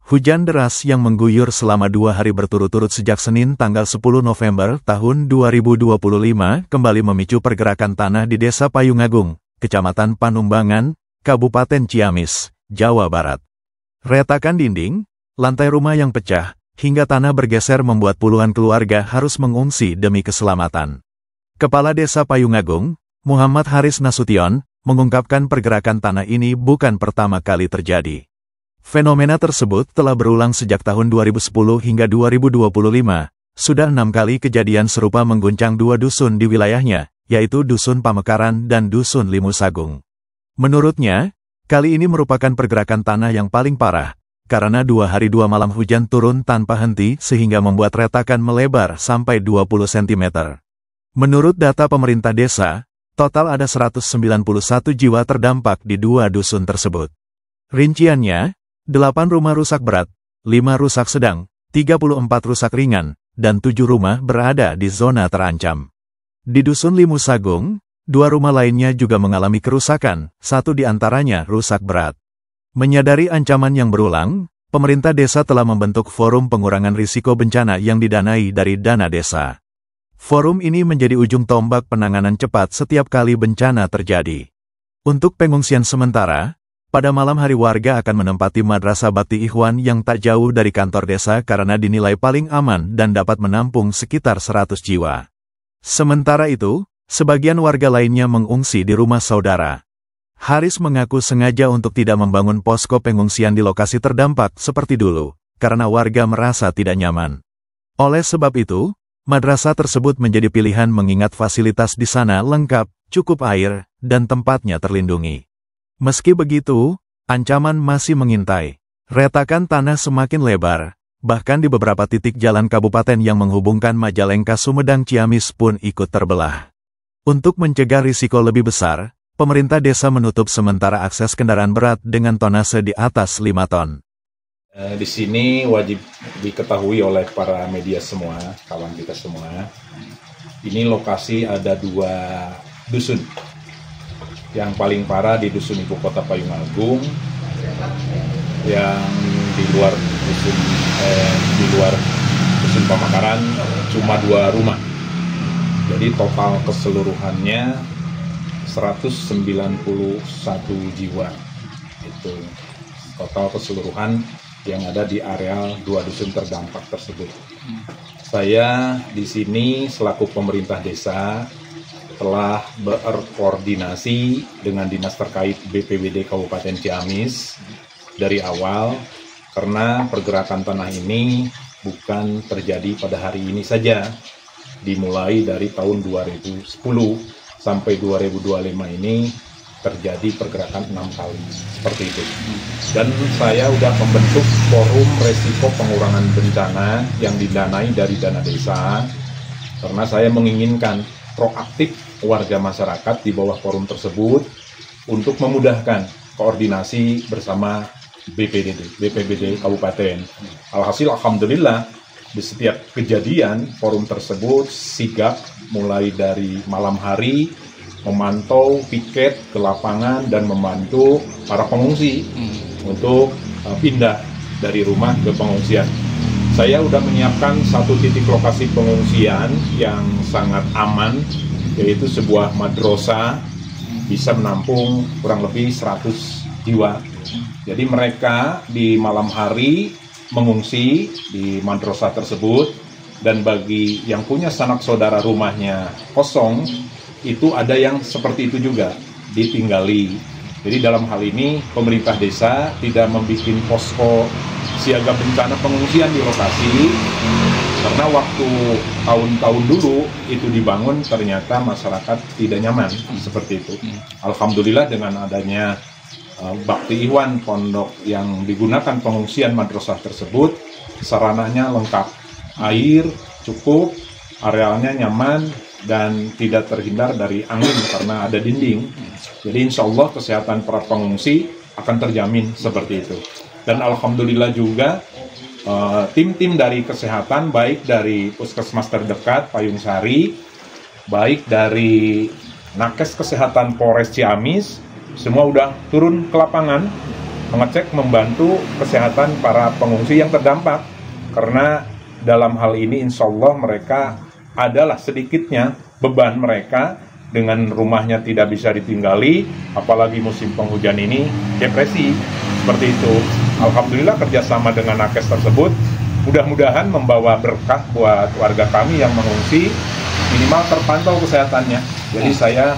Hujan deras yang mengguyur selama 2 hari berturut-turut sejak Senin tanggal 10 November tahun 2025 kembali memicu pergerakan tanah di Desa Payungagung, Kecamatan Panumbangan, Kabupaten Ciamis, Jawa Barat. Retakan dinding, lantai rumah yang pecah, hingga tanah bergeser membuat puluhan keluarga harus mengungsi demi keselamatan. Kepala Desa Payungagung, Muhammad Haris Nasution, mengungkapkan pergerakan tanah ini bukan pertama kali terjadi. Fenomena tersebut telah berulang sejak tahun 2010 hingga 2025. Sudah 6 kali kejadian serupa mengguncang 2 dusun di wilayahnya, yaitu Dusun Pamekaran dan Dusun Limusagung. Menurutnya, kali ini merupakan pergerakan tanah yang paling parah, karena 2 hari 2 malam hujan turun tanpa henti sehingga membuat retakan melebar sampai 20 cm. Menurut data pemerintah desa, total ada 191 jiwa terdampak di 2 dusun tersebut. Rinciannya, 8 rumah rusak berat, 5 rusak sedang, 34 rusak ringan, dan 7 rumah berada di zona terancam. Di Dusun Limusagung, 2 rumah lainnya juga mengalami kerusakan, 1 di antaranya rusak berat. Menyadari ancaman yang berulang, pemerintah desa telah membentuk Forum Pengurangan Risiko Bencana yang didanai dari dana desa. Forum ini menjadi ujung tombak penanganan cepat setiap kali bencana terjadi. Untuk pengungsian sementara, pada malam hari warga akan menempati Madrasah Bakti Ikhwan yang tak jauh dari kantor desa karena dinilai paling aman dan dapat menampung sekitar 100 jiwa. Sementara itu, sebagian warga lainnya mengungsi di rumah saudara. Haris mengaku sengaja untuk tidak membangun posko pengungsian di lokasi terdampak seperti dulu, karena warga merasa tidak nyaman. Oleh sebab itu, madrasah tersebut menjadi pilihan mengingat fasilitas di sana lengkap, cukup air, dan tempatnya terlindungi. Meski begitu, ancaman masih mengintai. Retakan tanah semakin lebar, bahkan di beberapa titik jalan kabupaten yang menghubungkan Majalengka Sumedang Ciamis pun ikut terbelah. Untuk mencegah risiko lebih besar, pemerintah desa menutup sementara akses kendaraan berat dengan tonase di atas 5 ton. Di sini wajib diketahui oleh para media semua, kawan kita semua. Ini lokasi ada 2 dusun. Yang paling parah di Dusun Ibu Kota Payungagung, yang di luar Dusun Pamekaran cuma 2 rumah. Jadi total keseluruhannya 191 jiwa. Itu total keseluruhan yang ada di areal 2 dusun terdampak tersebut. Saya di sini selaku pemerintah desa telah berkoordinasi dengan dinas terkait BPBD Kabupaten Ciamis dari awal, karena pergerakan tanah ini bukan terjadi pada hari ini saja. Dimulai dari tahun 2010 sampai 2025 ini terjadi pergerakan 6 kali seperti itu. Dan saya sudah membentuk Forum Resiko Pengurangan Bencana yang didanai dari dana desa, karena saya menginginkan proaktif warga masyarakat di bawah forum tersebut untuk memudahkan koordinasi bersama BPBD Kabupaten. Alhasil alhamdulillah di setiap kejadian forum tersebut sigap mulai dari malam hari memantau piket ke lapangan dan membantu para pengungsi untuk pindah dari rumah ke pengungsian. Saya sudah menyiapkan 1 titik lokasi pengungsian yang sangat aman, yaitu sebuah madrasah bisa menampung kurang lebih 100 jiwa. Jadi mereka di malam hari mengungsi di madrasah tersebut, dan bagi yang punya sanak saudara rumahnya kosong, itu ada yang seperti itu juga, ditinggali. Jadi dalam hal ini pemerintah desa tidak membuat posko siaga bencana pengungsian di lokasi, karena waktu tahun-tahun dulu itu dibangun ternyata masyarakat tidak nyaman seperti itu. Alhamdulillah dengan adanya Bakti Ikhwan, pondok yang digunakan pengungsian madrasah tersebut, sarananya lengkap, air cukup, arealnya nyaman, dan tidak terhindar dari angin karena ada dinding. Jadi insya Allah kesehatan para pengungsi akan terjamin seperti itu. Dan alhamdulillah juga tim-tim dari kesehatan, baik dari puskesmas terdekat Payung Sari, baik dari Nakes Kesehatan Polres Ciamis, semua udah turun ke lapangan mengecek, membantu kesehatan para pengungsi yang terdampak. Karena dalam hal ini insya Allah mereka adalah sedikitnya beban mereka dengan rumahnya tidak bisa ditinggali, apalagi musim penghujan ini, depresi, seperti itu. Alhamdulillah kerjasama dengan nakes tersebut, mudah-mudahan membawa berkah buat warga kami yang mengungsi, minimal terpantau kesehatannya. Jadi saya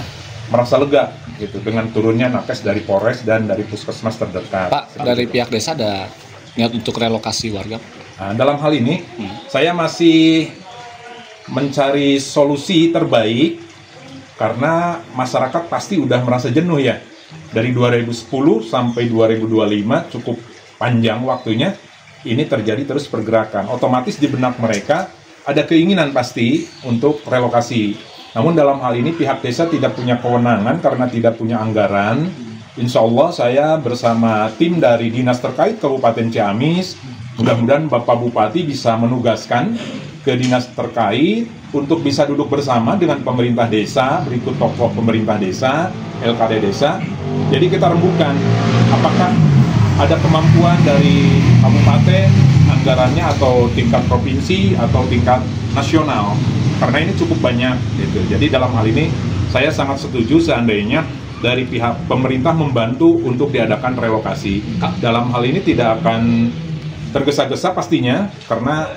merasa lega gitu dengan turunnya nakes dari Polres dan dari puskesmas terdekat. Pak, dari pihak desa ada niat untuk relokasi warga? Nah, dalam hal ini, saya masih mencari solusi terbaik karena masyarakat pasti udah merasa jenuh ya. Dari 2010 sampai 2025 cukup panjang waktunya, ini terjadi terus pergerakan. Otomatis di benak mereka ada keinginan pasti untuk relokasi. Namun dalam hal ini pihak desa tidak punya kewenangan karena tidak punya anggaran. Insya Allah saya bersama tim dari dinas terkait Kabupaten Ciamis, mudah-mudahan Bapak Bupati bisa menugaskan ke dinas terkait untuk bisa duduk bersama dengan pemerintah desa, berikut tokoh pemerintah desa, LKD desa. Jadi kita rembukan apakah ada kemampuan dari kabupaten, anggarannya atau tingkat provinsi atau tingkat nasional. Karena ini cukup banyak gitu. Jadi dalam hal ini saya sangat setuju seandainya dari pihak pemerintah membantu untuk diadakan relokasi. Dalam hal ini tidak akan tergesa-gesa pastinya karena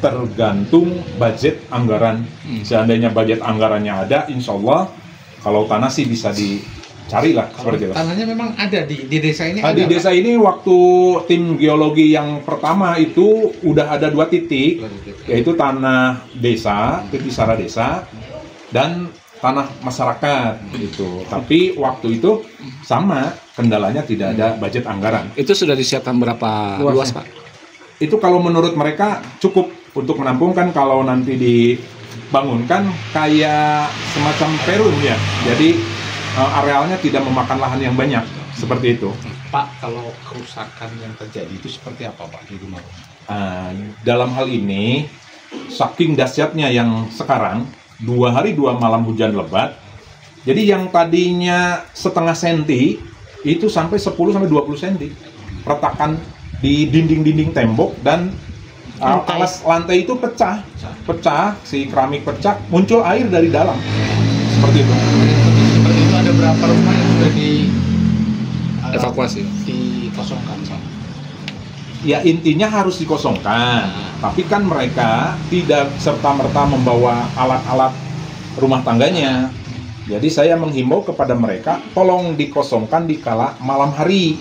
tergantung budget anggaran. Seandainya budget anggarannya ada, insya Allah kalau tanah sih bisa dicari lah seperti itu. Tanahnya memang ada di desa ini. Di desa ini waktu tim geologi yang pertama itu udah ada 2 titik, yaitu tanah desa, titik sara desa, dan tanah masyarakat gitu. Tapi waktu itu sama, kendalanya tidak ada budget anggaran. Itu sudah disiapkan berapa luas, Pak? Itu kalau menurut mereka cukup untuk menampungkan kalau nanti dibangunkan kayak semacam Perum ya. Jadi arealnya tidak memakan lahan yang banyak, seperti itu. Pak, kalau kerusakan yang terjadi itu seperti apa Pak di rumah? Dalam hal ini, saking dahsyatnya yang sekarang, 2 hari 2 malam hujan lebat, jadi yang tadinya setengah senti, itu sampai 10-20 senti. Retakan di dinding-dinding tembok dan alas lantai itu pecah, si keramik pecah, muncul air dari dalam, seperti itu. Seperti itu ada berapa rumah yang sudah evakuasi, dikosongkan? Ya intinya harus dikosongkan, tapi kan mereka tidak serta-merta membawa alat-alat rumah tangganya. Jadi saya menghimbau kepada mereka, tolong dikosongkan di kala malam hari.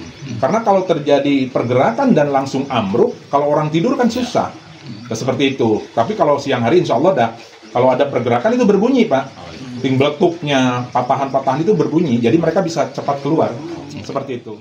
Karena kalau terjadi pergerakan dan langsung ambruk, kalau orang tidur kan susah. Seperti itu. Tapi kalau siang hari insya Allah kalau ada pergerakan itu berbunyi Pak. Ting beletuknya, patahan-patahan itu berbunyi. Jadi mereka bisa cepat keluar. Seperti itu.